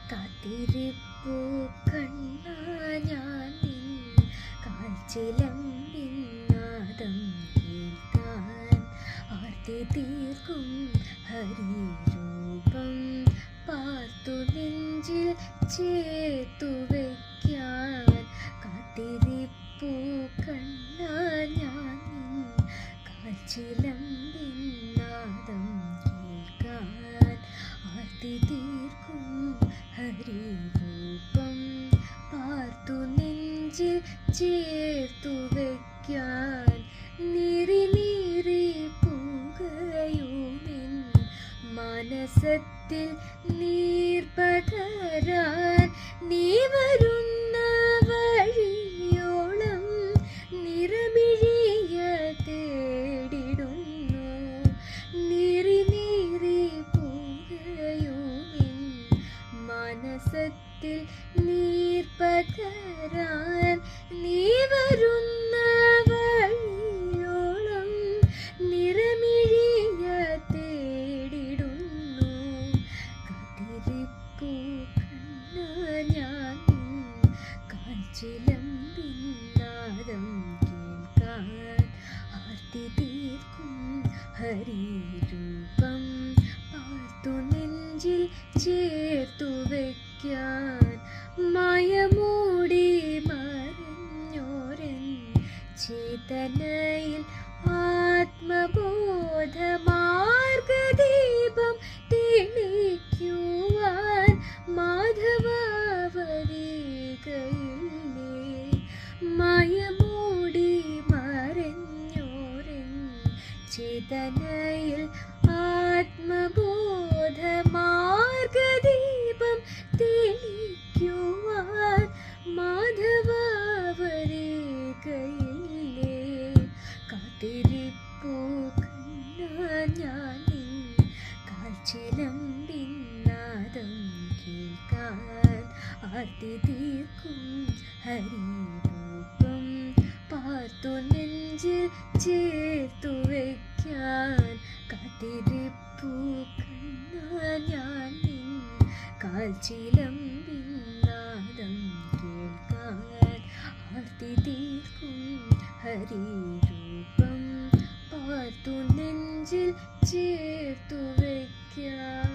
കാത്തിരിപ്പൂ കണ്ണാ ഞാൻ നിൻ കാൽച്ചിലമ്പിനാദം കേൾക്കാൻ ആർത്തി തീർക്കും ഹരിരൂപം പാർത്തു നെഞ്ചിൽ ചേർത്തു വയ്ക്കാൻ. കാത്തിരിപ്പൂ കണ്ണാ ഞാൻ നിൻ കാൽച്ചിലമ്പിനാദം കേൾക്കാൻ ആർത്തി തീർക്കും ഹരിരൂപം പാർത്തു നെഞ്ചിൽ ചേർത്തു വയ്ക്കാൻ. നീറി നീറി പൂകയുമെൻ മനസത്തിൽ നീർപകരാൻ നീ വരുന്ന വഴിയോളം നിറമിഴിയ തേടിടുന്നു. നീറി നീറി പൂകയുമെൻ മനസത്തിൽ നീർപകരാൻ നീ വരുന്ന വഴിയോളം നിറമിഴിയ തേടിടുന്നു. കാത്തിരിപ്പൂ കണ്ണാ ഞാൻ നിൻ കാൽച്ചിലമ്പിനാദം കേൾക്കാൻ ആർത്തി തീർക്കും ഹരിരൂപം പാർത്തു നെഞ്ചിൽ ചേർത്തു വയ്ക്കാൻ. മയമൂടി മറഞ്ഞോരൻ ചേതനയിൽ ആത്മബോധമാർഗദീപം തെളിക്കുവാൻ മാധവവരികയില്ലേ. മയമൂടി മറഞ്ഞോരൻ ചേതനയിൽ ആത്മബോധമാർഗദീപം തെളിക്കുവാൻ മാധവവരികയില്ലേ. കാത്തിരിപ്പൂ കണ്ണാ ഞാൻ നിൻ കാൽച്ചിലമ്പിനാദം കേൾക്കാൻ ആർത്തി തീർക്കും ഹരിരൂപം പാർത്തു നെഞ്ചിൽ ചേർത്തു വയ്ക്കാൻ. കാത്തിരിപ്പൂ കണ്ണാ ഞാൻ നിൻ കാൽച്ചിലമ്പിനാദം കേൾക്കാൻ ആർത്തി തീർക്കും ഹരിരൂപം പാർത്തു നെഞ്ചിൽ ചേർത്തു വയ്ക്കാൻ.